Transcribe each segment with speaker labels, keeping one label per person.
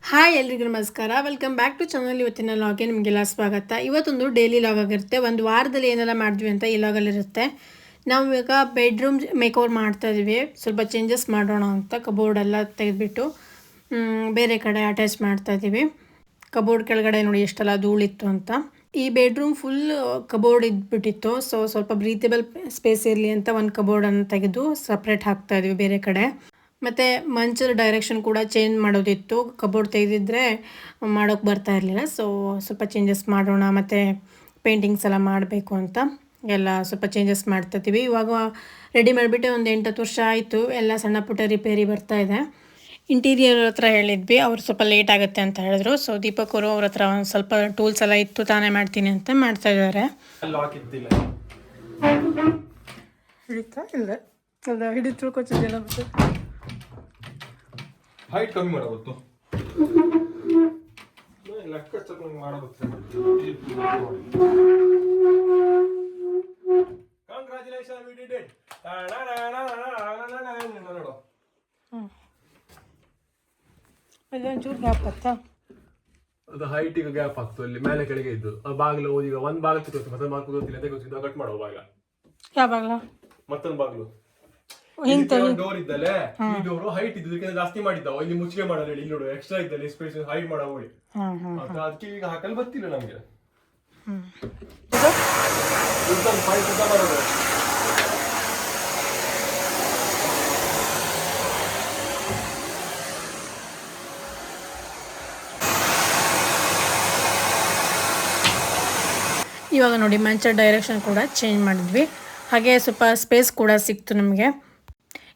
Speaker 1: Hi ಎಲ್ರಿಗೂ ನಮಸ್ಕಾರ. Welcome back to channel. ಇವತ್ತಿನ ಲಾಗ್ಗೆ ನಿಮಗೆಲ್ಲ ಸ್ವಾಗತ. ಇವತ್ತೊಂದು ಡೈಲಿ ಲಾಗ್ ಆಗಿರುತ್ತೆ. ಒಂದು ವಾರದಲ್ಲಿ ಏನೆಲ್ಲ ಮಾಡಿದ್ವಿ ಅಂತ ಈ ಲಾಗಲ್ಲಿರುತ್ತೆ. ನಾವು ಇವಾಗ ಬೆಡ್ರೂಮ್ ಮೇಕ್ ಓವರ್ ಮಾಡ್ತಾ ಇದ್ದೀವಿ. ಸ್ವಲ್ಪ ಚೇಂಜಸ್ ಮಾಡೋಣ ಅಂತ ಕಬೋರ್ಡ್ ಎಲ್ಲ ತೆಗೆದುಬಿಟ್ಟು ಬೇರೆ ಕಡೆ ಅಟ್ಯಾಚ್ ಮಾಡ್ತಾ ಇದ್ದೀವಿ. ಕಬೋರ್ಡ್ ಕೆಳಗಡೆ ನೋಡಿ ಎಷ್ಟೆಲ್ಲ ಧೂಳಿತ್ತು ಅಂತ. ಈ ಬೆಡ್ರೂಮ್ ಫುಲ್ ಕಬೋರ್ಡ್ ಇದ್ಬಿಟ್ಟಿತ್ತು. ಸ್ವಲ್ಪ ಬ್ರೀತೇಬಲ್ ಸ್ಪೇಸ್ ಇರಲಿ ಅಂತ ಒಂದು ಕಬೋರ್ಡನ್ನು ತೆಗೆದು ಸಪ್ರೇಟ್ ಹಾಕ್ತಾ ಇದ್ವಿ ಬೇರೆ ಕಡೆ. ಮತ್ತು ಮಂಚದ ಡೈರೆಕ್ಷನ್ ಕೂಡ ಚೇಂಜ್ ಮಾಡೋದಿತ್ತು. ಕಬೋರ್ಡ್ ತೆಗೆದಿದ್ದರೆ ಮಾಡೋಕ್ಕೆ ಬರ್ತಾ ಇರಲಿಲ್ಲ. ಸ್ವಲ್ಪ ಚೇಂಜಸ್ ಮಾಡೋಣ, ಮತ್ತು ಪೇಂಟಿಂಗ್ಸ್ ಎಲ್ಲ ಮಾಡಬೇಕು ಅಂತ ಎಲ್ಲ ಸ್ವಲ್ಪ ಚೇಂಜಸ್ ಮಾಡ್ತಾಯಿದ್ದೀವಿ. ಇವಾಗ ರೆಡಿ ಮಾಡಿಬಿಟ್ಟು ಒಂದು 8-10 ವರ್ಷ ಆಯಿತು. ಎಲ್ಲ ಸಣ್ಣ ಪುಟ್ಟ ರಿಪೇರಿ ಬರ್ತಾ ಇದೆ. ಇಂಟೀರಿಯರ್ ಹತ್ರ ಹೇಳಿದ್ವಿ, ಅವ್ರು ಸ್ವಲ್ಪ ಲೇಟ್ ಆಗುತ್ತೆ ಅಂತ ಹೇಳಿದ್ರು. ದೀಪಕ್ ಅವರು ಅವ್ರ ಹತ್ರ ಒಂದು ಸ್ವಲ್ಪ ಟೂಲ್ಸ್ ಎಲ್ಲ ಇತ್ತು, ತಾನೇ ಮಾಡ್ತೀನಿ ಅಂತ ಮಾಡ್ತಾ ಇದ್ದಾರೆ. ಹಿಡಿತಾ ಇಲ್ಲ ಅಲ್ಲ, ಹಿಡಿತು ಕೊಚ್ಚಿದೆಲ್ಲ
Speaker 2: ಹೈಟ್ ಕಮ್ಮಿ ಮಾಡಬಹುದು. ಲೆಕ್ಕ ಚಕ್ರ ಮಾಡಬಹುದು. Congratulation, we did it. ನೋಡು
Speaker 1: ಒಂಚೂರು ಗ್ಯಾಪ್ ಆಗ್ತಾ,
Speaker 2: ಅದು ಹೈಟಿಗೆ ಗ್ಯಾಪ್ ಆಗ್ತು. ಅಲ್ಲಿ ಮೇಲೆ ಕೆಳಗೆ ಇದ್ದು ಆ ಬಾಗಿಲು ಈಗ ಒಂದು ಬಾಗಿಲು ಕೂತು ಮತ್ತೆ ಬಾಗಿಲು ಕೂತಿಲ್ಲ ಅಂತ ಗೊತ್ತಿಲ್ಲ. ಕಟ್ ಮಾಡುವ ಬಾಗಿಲ,
Speaker 1: ಯಾವ ಬಾಗಿಲ?
Speaker 2: ಮತ್ತೊಂದು ಬಾಗಿಲು ಡೋರ್ ಇದ್ದಲ್ಲೇ ಈ ಡೋರ್ ಹೈಟ್ ಇದ್ದಕ್ಕೆ ಜಾಸ್ತಿ ಮಾಡಿದ್ದಾವ. ಇಲ್ಲಿ ಮುಚ್ಚಿಗೆ ಮಾಡಲ್ಲ ಹೇಳಿ, ಇಲ್ಲಿ ನೋಡು ಎಕ್ಸ್ಟ್ರಾ ಇದ್ದಲ್ಲಿ ಸ್ಪೇಸ್ ಹೈಟ್ ಮಾಡೋ ಹೋಗಿ ಅದಕ್ಕೆ ಈಗ ಹಾಕಲು ಬರ್ತಿಲ್ಲ ನಮ್ಗೆ.
Speaker 1: ಇವಾಗ ನೋಡಿ ಮಂಚ ಡೈರೆಕ್ಷನ್ ಕೂಡ ಚೇಂಜ್ ಮಾಡಿದ್ವಿ. ಹಾಗೆ ಸ್ವಲ್ಪ ಸ್ಪೇಸ್ ಕೂಡ ಸಿಕ್ತು ನಮಗೆ.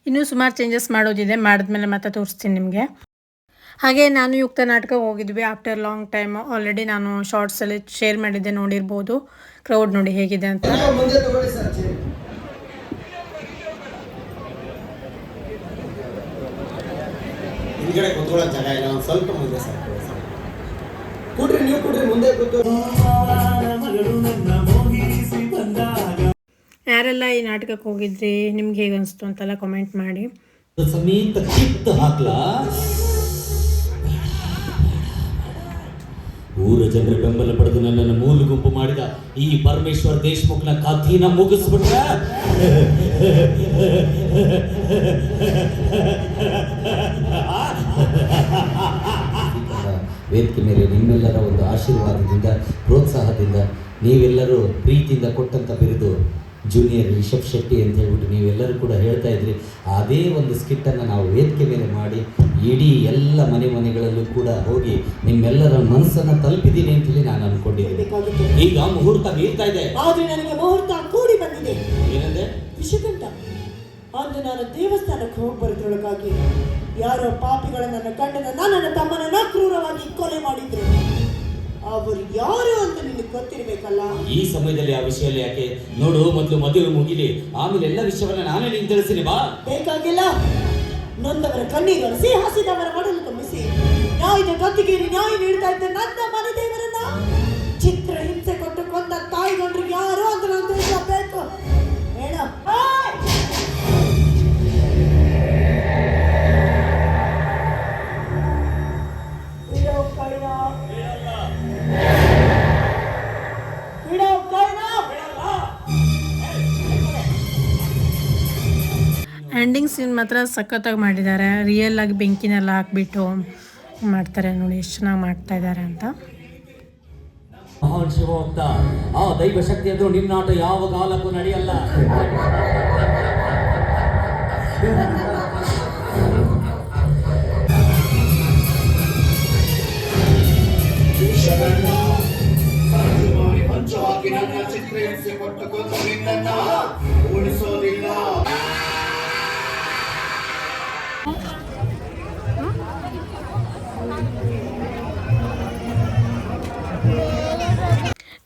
Speaker 1: ಇನ್ನೂ ಸುಮಾರು ಚೇಂಜಸ್ ಮಾಡೋದಿದೆ, ಮಾಡಿದ್ಮೇಲೆ ಮತ್ತೆ ತೋರಿಸ್ತೀನಿ ನಿಮಗೆ. ಹಾಗೆ ನಾನು ಯುಕ್ತ ನಾಟಕ ಹೋಗಿದ್ವಿ ಆಫ್ಟರ್ ಲಾಂಗ್ ಟೈಮ್. ಆಲ್ರೆಡಿ ನಾನು ಶಾರ್ಟ್ಸಲ್ಲಿ ಶೇರ್ ಮಾಡಿದ್ದೆ, ನೋಡಿರ್ಬೋದು. ಕ್ರೌಡ್ ನೋಡಿ ಹೇಗಿದೆ ಅಂತ. ಯಾರೆಲ್ಲ ಈ ನಾಟಕಕ್ಕೆ ಹೋಗಿದ್ರಿ, ನಿಮ್ಗೆ ಹೇಗೆ ಅನಿಸ್ತು ಅಂತೆಲ್ಲ ಕಮೆಂಟ್ ಮಾಡಿ.
Speaker 3: ಸಮೇತ ಕಿತ್ತು ಹಾಕ್ಲಾ? ಊರ ಜನರ ಬೆಂಬಲ ಪಡೆದು ನನ್ನನ್ನು ಮೂಲ ಗುಂಪು ಮಾಡಿದ ಈ ಪರಮೇಶ್ವರ್ ದೇಶಮುಖ್ನ ಕಥೆನ ಮುಗಿಸ್ಬಿಟ್ರ. ವೇದಿಕೆ ಮೇಲೆ ನಿಮ್ಮೆಲ್ಲರ ಒಂದು ಆಶೀರ್ವಾದದಿಂದ, ಪ್ರೋತ್ಸಾಹದಿಂದ, ನೀವೆಲ್ಲರೂ ಪ್ರೀತಿಯಿಂದ ಕೊಟ್ಟಂತ ಬಿರುದು ಜೂನಿಯರ್ ರಿಷಬ್ ಶೆಟ್ಟಿ ಅಂತ ಹೇಳ್ಬಿಟ್ಟು ನೀವೆಲ್ಲರೂ ಕೂಡ ಹೇಳ್ತಾ ಇದ್ರಿ. ಅದೇ ಒಂದು ಸ್ಕಿಟ್ಟನ್ನು ನಾವು ವೇದಿಕೆ ಮೇಲೆ ಮಾಡಿ ಇಡೀ ಎಲ್ಲ ಮನೆಗಳಲ್ಲೂ ಕೂಡ ಹೋಗಿ ನಿಮ್ಮೆಲ್ಲರ ಮನಸ್ಸನ್ನು ತಲುಪಿದ್ದೀನಿ ಅಂತೇಳಿ ನಾನು ಅನ್ಕೊಂಡಿದ್ದೀನಿ. ಈಗ ಮುಹೂರ್ತ ಬೀಳ್ತಾ ಇದೆ,
Speaker 4: ಆದ್ರೆ ನನಗೆ ಮುಹೂರ್ತ ಕೂಡಿ ಬಂದಿದೆ.
Speaker 3: ಏನಂದ್ರೆ
Speaker 4: ವಿಷಕಂಠ ಅಂದು ನಾನು ದೇವಸ್ಥಾನಕ್ಕೆ ಹೋಗಿ ಬರೋದ್ರೊಳಗಾಗಿ ಯಾರೋ ಪಾಪಿಗಳ ನನ್ನ ಕಂಡನ ನನ್ನ ತಮ್ಮನನ್ನ ಕ್ರೂರವಾಗಿ ಕೊಲೆ ಮಾಡಿದ್ರು. ಅವರು ಯಾರು ಅಂತ ನಿನಗೆ ಗೊತ್ತಿರಬೇಕಲ್ಲ.
Speaker 3: ಈ ಸಮಯದಲ್ಲಿ ಆ ವಿಷಯದಲ್ಲಿ ಯಾಕೆ? ನೋಡು, ಮೊದಲು ಮದುವೆ ಮುಗಿಲಿ, ಆಮೇಲೆ ಎಲ್ಲ ವಿಷಯವನ್ನ ನಾನೇ ನಿಂಗೆ ತಿಳಿಸ್ತೀನಿ ಬಾ.
Speaker 4: ಬೇಕಾಗಿಲ್ಲ. ನೊಂದವರ ಕಣ್ಣೀರಿಸಿ, ಹಸಿದವರ ಮಡಲು ತುಂಬಿಸಿ, ನ್ಯಾಯದ ಗದ್ದಿಗೆ ನ್ಯಾಯ ನೀಡ್ತಾ ಇದ್ದ ನನ್ನ ಮನೆ ದೇವರನ್ನ ಚಿತ್ರ ಹಿಂಸೆ ಕೊಟ್ಟು ಕೊಂದ ತಾಯಿಗೊಂಡ್ರು ಯಾರು ಅಂತ ನಾನು ತಿಳಿಸಬೇಕು. ಹೇಳ
Speaker 1: ಎಂಡಿಂಗ್ ಸೀನ್ ಮಾತ್ರ ಸಖತ್ತಾಗಿ ಮಾಡಿದ್ದಾರೆ. ರಿಯಲ್ ಆಗಿ ಬೆಂಕಿನೆಲ್ಲ ಹಾಕ್ಬಿಟ್ಟು ಮಾಡ್ತಾರೆ ನೋಡಿ, ಎಷ್ಟು ಚೆನ್ನಾಗಿ ಮಾಡ್ತಾ ಇದ್ದಾರೆ ಅಂತ.
Speaker 3: ಮಹಾನ್ ಶಿವಭಕ್ತ, ಆ ದೈವ ಶಕ್ತಿ ಅಂದ್ರೂ ನಿನ್ನಾಟ ಯಾವ ಕಾಲಕ್ಕೂ ನಡೆಯಲ್ಲ.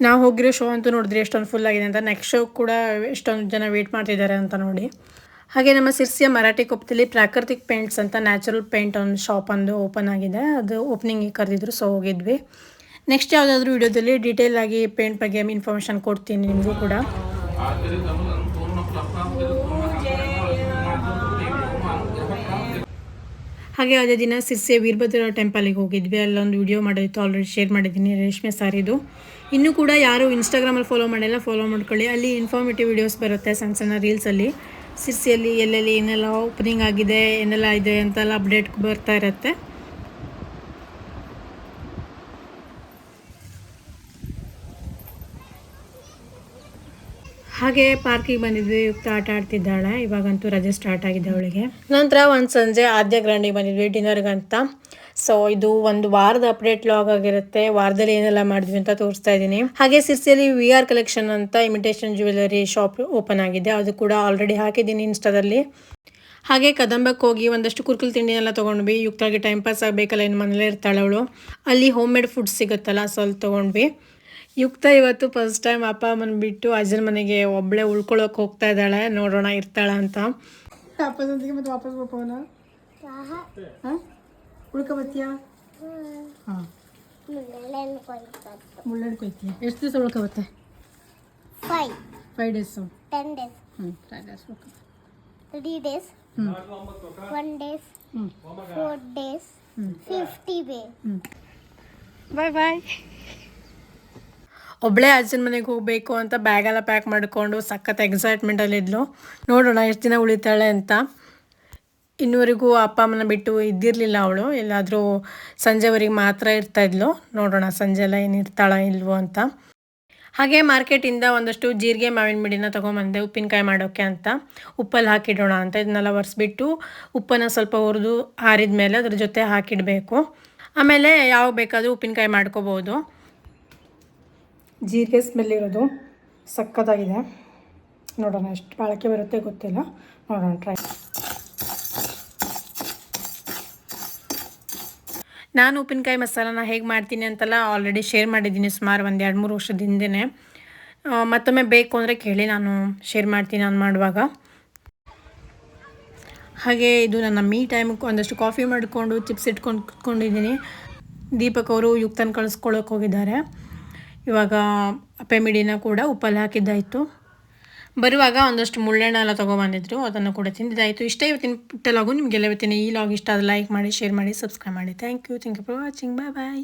Speaker 1: ನಾವು ಹೋಗಿರೋ ಶೋ ಅಂತೂ ನೋಡಿದ್ರಿ ಎಷ್ಟೊಂದು ಫುಲ್ ಆಗಿದೆ ಅಂತ. ನೆಕ್ಸ್ಟ್ ಶೋ ಕೂಡ ಎಷ್ಟೊಂದು ಜನ ವೇಟ್ ಮಾಡ್ತಿದ್ದಾರೆ ಅಂತ ನೋಡಿ. ಹಾಗೆ ನಮ್ಮ ಸಿರ್ಸಿಯ ಮರಾಠಿ ಕೊಪ್ಪದಲ್ಲಿ ಪ್ರಾಕೃತಿಕ್ ಪೇಂಟ್ಸ್ ಅಂತ ನ್ಯಾಚುರಲ್ ಪೇಂಟ್ ಒಂದು ಶಾಪ್ ಒಂದು ಓಪನ್ ಆಗಿದೆ. ಅದು ಓಪನಿಂಗಿಗೆ ಕರೆದಿದ್ರು, ಹೋಗಿದ್ವಿ. ನೆಕ್ಸ್ಟ್ ಯಾವುದಾದ್ರೂ ವಿಡಿಯೋದಲ್ಲಿ ಡೀಟೇಲ್ ಆಗಿ ಪೇಂಟ್ ಬಗ್ಗೆ ಇನ್ಫಾರ್ಮೇಷನ್ ಕೊಡ್ತೀನಿ ನಿಮಗೂ ಕೂಡ. ಹಾಗೆ ಅದೇ ದಿನ ಸಿರ್ಸೆ ವೀರಭದ್ರ ಟೆಂಪಲಿಗೆ ಹೋಗಿದ್ವಿ, ಅಲ್ಲೊಂದು ವಿಡಿಯೋ ಮಾಡೋದಿತ್ತು, ಆಲ್ರೆಡಿ ಶೇರ್ ಮಾಡಿದ್ದೀನಿ ರೇಷ್ಮೆ ಸಾರಿದು. ಇನ್ನೂ ಕೂಡ ಯಾರು ಇನ್ಸ್ಟಾಗ್ರಾಮಲ್ಲಿ ಫಾಲೋ ಮಾಡಿಲ್ಲ, ಫಾಲೋ ಮಾಡ್ಕೊಳ್ಳಿ. ಅಲ್ಲಿ ಇನ್ಫಾರ್ಮೇಟಿವ್ ವೀಡಿಯೋಸ್ ಬರುತ್ತೆ ಸಣ್ಣ ಸಣ್ಣ ರೀಲ್ಸಲ್ಲಿ. ಸಿರ್ಸಿಯಲ್ಲಿ ಎಲ್ಲೆಲ್ಲಿ ಏನೆಲ್ಲ ಓಪನಿಂಗ್ ಆಗಿದೆ, ಏನೆಲ್ಲ ಇದೆ ಅಂತೆಲ್ಲ ಅಪ್ಡೇಟ್ ಬರ್ತಾ ಇರುತ್ತೆ. ಹಾಗೆ ಪಾರ್ಕಿಗೆ ಬಂದಿದ್ವಿ, ಯುಕ್ತ ಆಟ ಆಡ್ತಿದ್ದಾಳೆ. ಇವಾಗಂತೂ ರಜೆ ಸ್ಟಾರ್ಟ್ ಆಗಿದೆ ಅವಳಿಗೆ. ನಂತರ ಒಂದು ಸಂಜೆ ಆದ್ಯ ಗ್ರ್ಯಾಂಡಿಗೆ ಬಂದಿದ್ವಿ ಡಿನ್ನರ್ಗಂತ. ಸೊ ಇದು ಒಂದು ವಾರದ ಅಪ್ಡೇಟ್ ಲಾಗ್ ಆಗಿರುತ್ತೆ. ವಾರದಲ್ಲಿ ಏನೆಲ್ಲ ಮಾಡಿದ್ವಿ ಅಂತ ತೋರಿಸ್ತಾ ಇದ್ದೀನಿ. ಹಾಗೆ ಸಿರ್ಸಿಯಲ್ಲಿ VR ಕಲೆಕ್ಷನ್ ಅಂತ ಇಮಿಟೇಷನ್ ಜ್ಯುವೆಲರಿ ಶಾಪ್ ಓಪನ್ ಆಗಿದೆ, ಅದು ಕೂಡ ಆಲ್ರೆಡಿ ಹಾಕಿದ್ದೀನಿ ಇನ್ಸ್ಟಾದಲ್ಲಿ. ಹಾಗೆ ಕದಂಬಕ್ಕೆ ಹೋಗಿ ಒಂದಷ್ಟು ಕುರ್ಕುಲ್ ತಿಂಡಿನೆಲ್ಲ ತೊಗೊಂಡ್ವಿ. ಯುಕ್ತಾಗಿ ಟೈಮ್ ಪಾಸ್ ಆಗಬೇಕಲ್ಲ, ಇನ್ನು ಮನೇಲೇ ಇರ್ತಾಳೆ ಅವಳು. ಅಲ್ಲಿ ಹೋಮ್ ಮೇಡ್ ಫುಡ್ ಸಿಗುತ್ತಲ್ಲ, ಸೊ ಅಲ್ಲಿ ತೊಗೊಂಡ್ವಿ. ಯುಕ್ತ ಇವತ್ತು ಫಸ್ಟ್ ಟೈಮ್ ಅಪ್ಪ ಅಮ್ಮನ ಬಿಟ್ಟು ಅಜ್ಜನ ಮನೆಗೆ ಒಬ್ಬಳೇ ಉಳ್ಕೊಳ್ಳೋಕೆ ಹೋಗ್ತಾ ಇದ್ದಾಳೆ. ನೋಡೋಣ ಇರ್ತಾಳ ಅಂತ. ಅಪ್ಪನೊಂದಿಗೆ ಮತ್ತೆ ವಾಪಸ್ ಹೋಗೋಣ. ಉಳ್ಕೊಬತ್ತೀಯಾ? ಹಾಂ, ಮುಳ್ಳಣ್ಣು ಕೊಯ್ತೀಯ. ಎಷ್ಟು ದಿವಸ ಉಳ್ಕೊಬತ್ತೆ? 5 days.
Speaker 5: 10 days.
Speaker 1: 5 days.
Speaker 5: 3 days. 1 days. 4 days. 50 days.
Speaker 1: ಬಾಯ್. ಒಬ್ಬಳೇ ಅಜ್ಜನ ಮನೆಗೆ ಹೋಗಬೇಕು ಅಂತ ಬ್ಯಾಗೆಲ್ಲ ಪ್ಯಾಕ್ ಮಾಡಿಕೊಂಡು ಸಖತ್ ಎಕ್ಸೈಟ್ಮೆಂಟಲ್ಲಿದ್ಲು. ನೋಡೋಣ ಎಷ್ಟು ದಿನ ಉಳಿತಾಳೆ ಅಂತ. ಇನ್ನೂವರೆಗೂ ಅಪ್ಪ ಅಮ್ಮನ ಬಿಟ್ಟು ಇದ್ದಿರಲಿಲ್ಲ ಅವಳು, ಎಲ್ಲಾದರೂ ಸಂಜೆವರೆಗೆ ಮಾತ್ರ ಇರ್ತಾಯಿದ್ಲು. ನೋಡೋಣ ಸಂಜೆ ಎಲ್ಲ ಏನಿರ್ತಾಳ ಇಲ್ವೋ ಅಂತ. ಹಾಗೆ ಮಾರ್ಕೆಟಿಂದ ಒಂದಷ್ಟು ಜೀರಿಗೆ ಮಾವಿನ ಮಿಡಿನ ತೊಗೊಂಬಂದೆ ಉಪ್ಪಿನಕಾಯಿ ಮಾಡೋಕ್ಕೆ ಅಂತ. ಉಪ್ಪಲ್ಲಿ ಹಾಕಿಡೋಣ ಅಂತ. ಇದನ್ನೆಲ್ಲ ಒರೆಸ್ಬಿಟ್ಟು ಉಪ್ಪನ್ನು ಸ್ವಲ್ಪ ಹುರಿದು ಆರಿದ ಮೇಲೆ ಅದ್ರ ಜೊತೆ ಹಾಕಿಡಬೇಕು. ಆಮೇಲೆ ಯಾವ ಬೇಕಾದರೂ ಉಪ್ಪಿನಕಾಯಿ ಮಾಡ್ಕೋಬೋದು. ಜೀರಿಗೆ ಸ್ಮೆಲ್ ಇರೋದು ಸಕ್ಕತ್ತಾಗಿದೆ. ನೋಡೋಣ ಎಷ್ಟು ಬಾಳಿಕೆ ಬರುತ್ತೆ ಗೊತ್ತಿಲ್ಲ, ನೋಡೋಣ ಟ್ರೈ. ನಾನು ಉಪ್ಪಿನಕಾಯಿ ಮಸಾಲಾನ ಹೇಗೆ ಮಾಡ್ತೀನಿ ಅಂತೆಲ್ಲ ಆಲ್ರೆಡಿ ಶೇರ್ ಮಾಡಿದ್ದೀನಿ ಸುಮಾರು ಒಂದು 2-3 ವರ್ಷದ ಹಿಂದೆಯೇ. ಮತ್ತೊಮ್ಮೆ ಬೇಕು ಅಂದರೆ ಕೇಳಿ, ನಾನು ಶೇರ್ ಮಾಡ್ತೀನಿ ನಾನು ಮಾಡುವಾಗ. ಹಾಗೆ ಇದು ನನ್ನ ಮೀ ಟೈಮಿಗೆ ಒಂದಷ್ಟು ಕಾಫಿ ಮಾಡಿಕೊಂಡು ಚಿಪ್ಸ್ ಇಟ್ಕೊಂಡು ಕುತ್ಕೊಂಡಿದ್ದೀನಿ. ದೀಪಕ್ ಅವರು ಯುಕ್ತನ ಕಳಿಸ್ಕೊಳ್ಳೋಕೆ ಹೋಗಿದ್ದಾರೆ. ಇವಾಗ ಅಪ್ಪೆ ಮಿಡಿನ ಕೂಡ ಉಪ್ಪಲ್ಲಿ ಹಾಕಿದ್ದಾಯಿತು. ಬರುವಾಗ ಒಂದಷ್ಟು ಮುಳ್ಳೆಣ್ಣೆ ಎಲ್ಲ ತೊಗೊಬಂದಿದ್ರು, ಅದನ್ನು ಕೂಡ ತಿಂದಿದ್ದಾಯಿತು. ಇಷ್ಟೇ ಇವತ್ತಿನ ಪುಟ್ಟ ಲಾಗು. ನಿಮಗೆಲ್ಲ ಇವತ್ತಿನ ಈ ಲಾಗ್ ಇಷ್ಟ ಆದರೆ ಲೈಕ್ ಮಾಡಿ, ಶೇರ್ ಮಾಡಿ, ಸಬ್ಸ್ಕ್ರೈಬ್ ಮಾಡಿ. Thank you for watching. Bye.